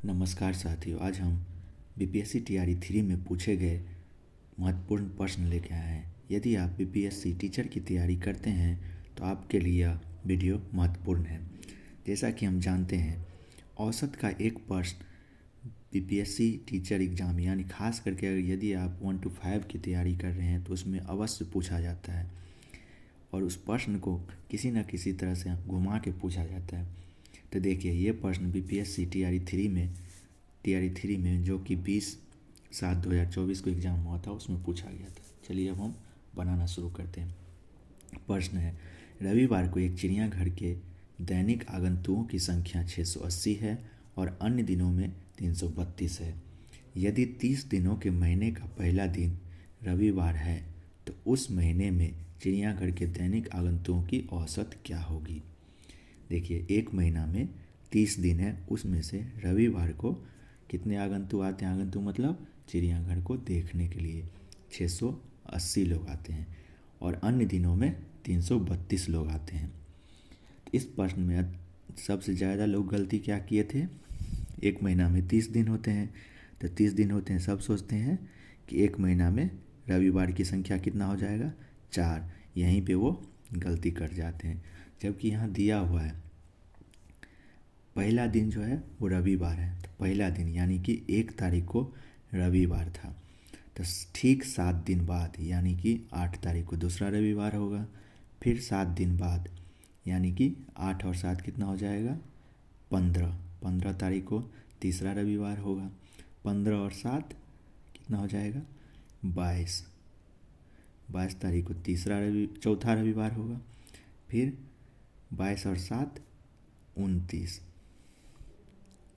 नमस्कार साथियों, आज हम बीपीएससी टीआरई 3 में पूछे गए महत्वपूर्ण प्रश्न लेके आए हैं। यदि आप बीपीएससी टीचर की तैयारी करते हैं तो आपके लिए यह वीडियो महत्वपूर्ण है। जैसा कि हम जानते हैं, औसत का एक प्रश्न बीपीएससी टीचर एग्ज़ाम यानी खास करके यदि आप 1 to 5 की तैयारी कर रहे हैं तो उसमें अवश्य पूछा जाता है और उस प्रश्न को किसी न किसी तरह से घुमा के पूछा जाता है। तो देखिए, ये प्रश्न बीपीएससी टीआरई 3 में जो कि 20/7/2024 को एग्ज़ाम हुआ था उसमें पूछा गया था। चलिए अब हम बनाना शुरू करते हैं। प्रश्न है, रविवार को एक चिड़ियाघर के दैनिक आगंतुकों की संख्या 680 है और अन्य दिनों में 332 है। यदि 30 दिनों के महीने का पहला दिन रविवार है तो उस महीने में चिड़ियाघर के दैनिक आगंतुकों की औसत क्या होगी। देखिए, एक महीना में 30 दिन है, उसमें से रविवार को कितने आगंतुक आते हैं। आगंतुक मतलब चिड़ियाघर को देखने के लिए 680 लोग आते हैं और अन्य दिनों में 332 लोग आते हैं। इस प्रश्न में सबसे ज़्यादा लोग गलती क्या किए थे। एक महीना में 30 दिन होते हैं तो 30 दिन होते हैं, सब सोचते हैं कि एक महीना में रविवार की संख्या कितना हो जाएगा, 4। यहीं पे वो गलती कर जाते हैं, जबकि यहाँ दिया हुआ है पहला दिन जो है वो रविवार है। तो पहला दिन यानी कि 1 तारीख को रविवार था, तो ठीक 7 दिन बाद यानी कि 8 तारीख को दूसरा रविवार होगा। फिर 7 दिन बाद यानी कि 8 और 7 कितना हो जाएगा, 15 तारीख को तीसरा रविवार होगा। 15 और 7 कितना हो जाएगा, 22 तारीख को चौथा रविवार होगा। फिर 22 और 7 29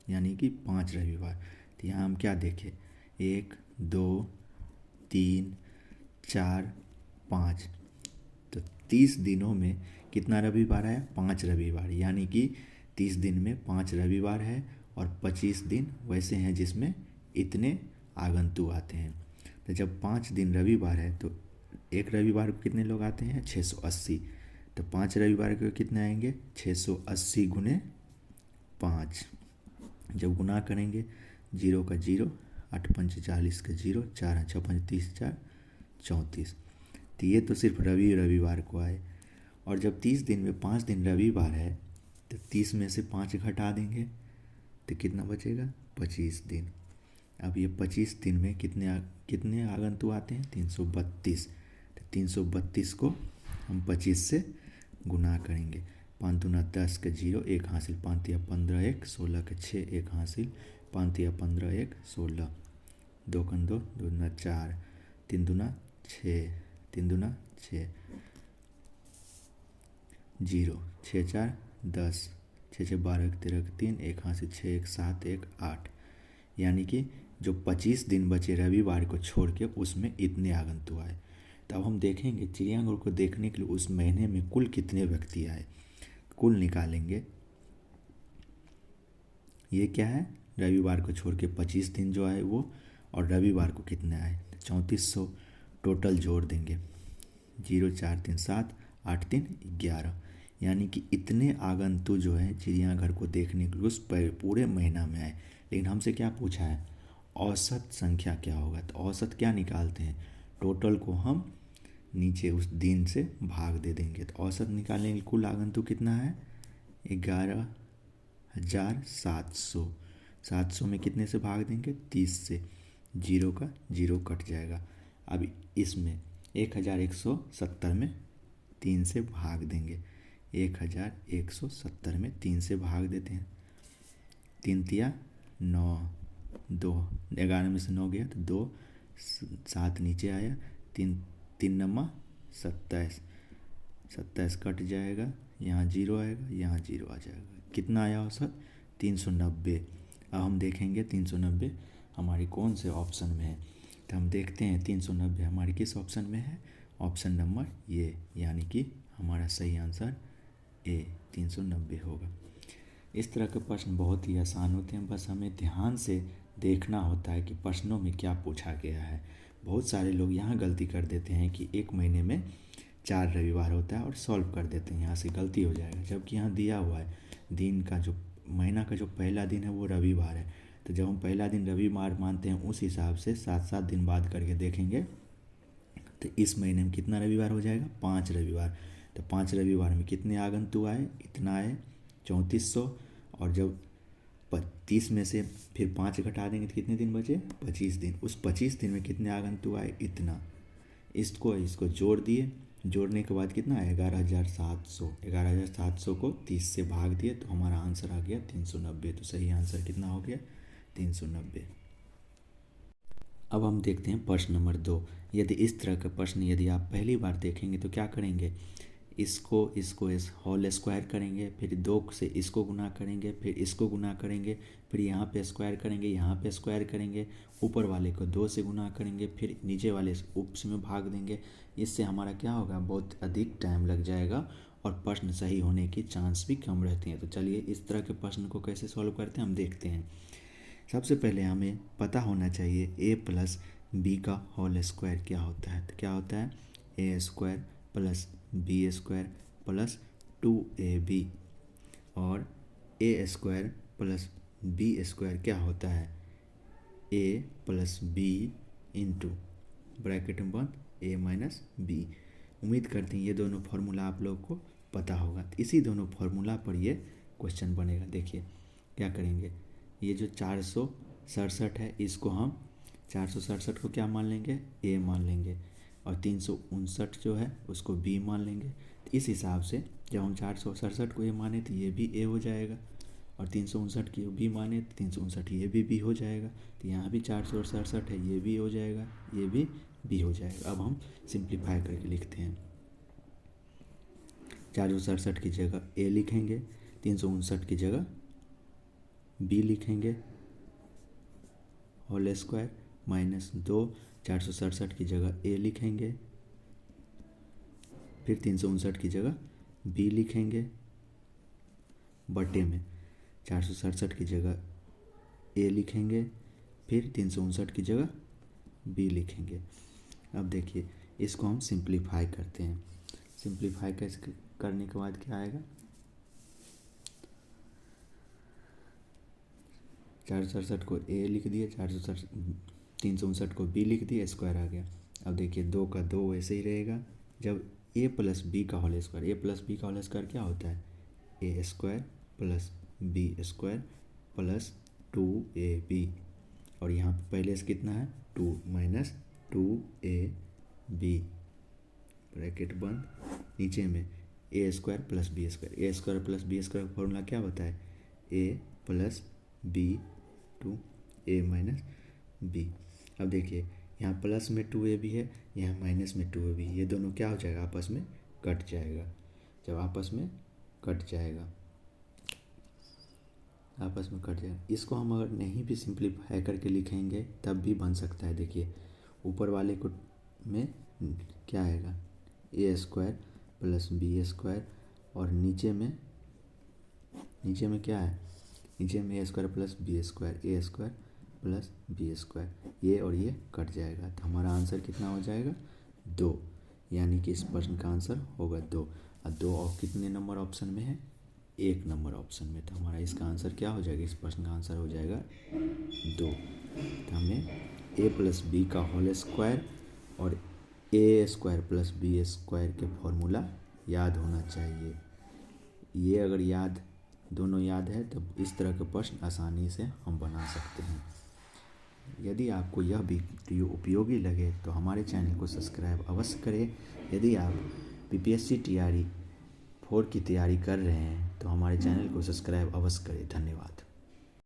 यानी कि 5 रविवार। तो यहाँ हम क्या देखें, 1 2 3 4 5, तो 30 दिनों में कितना रविवार है, 5 रविवार। यानी कि 30 दिन में 5 रविवार है और 25 दिन वैसे हैं जिसमें इतने आगंतुक आते हैं। तो जब 5 दिन रविवार है तो एक रविवार को कितने लोग आते हैं, 680। तो 5 रविवार को कितने आएंगे, 680 गुने 5। जब गुना करेंगे 0 का 0, 8 5 40 का 0, 4 6 5 30 4 34। तो ये तो सिर्फ रविवार को आए। और जब 30 दिन में 5 दिन रविवार है तो 30 में से 5 घटा देंगे तो कितना बचेगा, 25 दिन। अब ये 25 दिन में कितने आगंतुक आते हैं, 332। तो 332 को हम 25 से गुना करेंगे। 5 दूना 10 का 0, 1 हासिल, 5 तिया 15 1, 16 का 6, 1 हासिल, 5 तिया 15 1 16, 2 का 2, 2 दूना 4, 3 दूना 6, 3 दूना 6, 0, 6 4 10, 6 6 12 13 3, 1 हासिल, 6 1 7 1 8। यानी कि जो 25 दिन बचे रविवार को छोड़ के उसमें इतने आगंतुक आए। तो अब हम देखेंगे चिड़ियाघर को देखने के लिए उस महीने में कुल कितने व्यक्ति आए। कुल निकालेंगे, ये क्या है, रविवार को छोड़ के 25 दिन जो आए वो, और रविवार को कितने आए, 3400 टोटल जोड़ देंगे। 0 4 3 7 8 3 11। यानी कि इतने आगंतुक जो है चिड़ियाघर को देखने के लिए उस पूरे महीना में आए। लेकिन हमसे क्या पूछा है, औसत संख्या क्या होगा। तो औसत क्या निकालते हैं, टोटल को हम नीचे उस दिन से भाग दे देंगे। तो औसत निकालने के कुल आगंतुक कितना है, 11,700। 700 में कितने से भाग देंगे, 30 से। 0 का 0 कट जाएगा। अब इसमें 1170 में 3 से भाग देंगे। 1170 में 3 से भाग देते हैं। 3 तिया 9, 2 11 में से 9 गया तो 2, 7 नीचे आया, 3 नमा 27, 27 कट जाएगा, यहाँ 0 आएगा, यहाँ 0 आ जाएगा। कितना आया औसत, 390। अब हम देखेंगे 390 हमारी कौन से ऑप्शन में है। तो हम देखते हैं 390 हमारी किस ऑप्शन में है, ऑप्शन नंबर ये, यानी कि हमारा सही आंसर ए 390 होगा। इस तरह के प्रश्न बहुत ही आसान होते हैं, बस हमें ध्यान से देखना होता है कि प्रश्नों में क्या पूछा गया है। बहुत सारे लोग यहाँ गलती कर देते हैं कि एक महीने में 4 रविवार होता है और सॉल्व कर देते हैं, यहाँ से गलती हो जाएगा। जबकि यहाँ दिया हुआ है दिन का जो महीना का जो पहला दिन है वो रविवार है, तो जब हम पहला दिन रविवार मानते हैं उस हिसाब से 7-7 दिन बाद करके देखेंगे तो इस महीने में कितना रविवार हो जाएगा, 5 रविवार। तो 5 रविवार में कितने आगंतुक आए, इतना आए 3400। और जब 30 में से फिर 5 घटा देंगे तो कितने दिन बचे, 25 दिन। उस 25 दिन में कितने आगंतुक आए, इतना। इसको जोड़ दिए, जोड़ने के बाद कितना आया, 11,700। 11,700 को 30 से भाग दिए तो हमारा आंसर आ गया 390। तो सही आंसर कितना हो गया, 390। अब हम देखते हैं प्रश्न नंबर 2। यदि इस तरह का प्रश्न यदि आप पहली बार देखेंगे तो क्या करेंगे, इसको इस होल स्क्वायर करेंगे, फिर 2 से इसको गुना करेंगे, फिर इसको गुना करेंगे, फिर यहाँ पे स्क्वायर करेंगे, यहाँ पे स्क्वायर करेंगे, ऊपर वाले को 2 से गुना करेंगे, फिर नीचे वाले उप्स में भाग देंगे। इससे हमारा क्या होगा, बहुत अधिक टाइम लग जाएगा और प्रश्न सही होने की चांस भी कम रहती हैं। तो चलिए इस तरह के प्रश्न को कैसे सॉल्व करते हैं हम देखते हैं। सबसे पहले हमें पता होना चाहिए a प्लस बी का होल स्क्वायर क्या होता है। तो क्या होता है, A square plus B square plus 2ab। और A square plus B square क्या होता है, a plus B into bracket में बंद a माइनस बी। उम्मीद करते हैं ये दोनों फार्मूला आप लोग को पता होगा। तो इसी दोनों फार्मूला पर ये क्वेश्चन बनेगा। देखिए क्या करेंगे, ये जो 467 है इसको हम 467 को क्या मान लेंगे, a मान लेंगे, और 359 जो है उसको b मान लेंगे। तो इस हिसाब से जब हम 467 को a माने तो ये भी a हो जाएगा, और 359 की b माने तो 359 ये भी b हो जाएगा। तो यहाँ भी 467 है, ये भी हो जाएगा, ये भी b हो जाएगा। अब हम सिंप्लीफाई करके लिखते हैं। 467 की जगह a लिखेंगे, 359 की जगह b लिखेंगे होल स्क्वायर, माइनस 2, 467 की जगह a लिखेंगे, फिर 359 की जगह b लिखेंगे, बटे में 467 की जगह a लिखेंगे, फिर 359 की जगह b लिखेंगे। अब देखिए इसको हम सिंप्लीफाई करते हैं। सिंप्लीफाई कैसे करने के बाद क्या आएगा, 467 को a लिख दिए, 359 को b लिख दिए, स्क्वायर आ गया। अब देखिए 2 का 2 वैसे ही रहेगा। जब a प्लस बी का whole square, a plus B का होल स्क्वायर क्या होता है, a square plus B square plus 2ab। और यहाँ पे पहले से कितना है, 2 माइनस 2ab ब्रैकेट बंद, नीचे में a square plus B square. a square plus B square का फॉर्मूला क्या होता है, a plus B to a minus b। अब देखिए यहाँ प्लस में 2ab है, यहाँ माइनस में 2ab, ये दोनों क्या हो जाएगा, आपस में कट जाएगा। जब आपस में कट जाएगा, आपस में कट जाएगा, इसको हम अगर नहीं भी सिंप्लीफाई करके लिखेंगे तब भी बन सकता है। देखिए ऊपर वाले को में क्या आएगा, a square plus B square, और नीचे में क्या है, नीचे में a square plus B square, a square plus B square, ये और ये कट जाएगा। तो हमारा आंसर कितना हो जाएगा, 2। यानी कि इस प्रश्न का आंसर होगा 2। और 2 और कितने नंबर ऑप्शन में है, 1 नंबर ऑप्शन में। तो हमारा इसका आंसर क्या हो जाएगा, इस प्रश्न का आंसर हो जाएगा 2। तो हमें a प्लस बी का होल स्क्वायर और a square plus B square के फॉर्मूला याद होना चाहिए। ये अगर दोनों याद है तो इस तरह के प्रश्न आसानी से हम बना सकते हैं। यदि आपको यह वीडियो उपयोगी लगे तो हमारे चैनल को सब्सक्राइब अवश्य करें। यदि आप बीपीएससी टीआरई 4 की तैयारी कर रहे हैं तो हमारे चैनल को सब्सक्राइब अवश्य करें। धन्यवाद।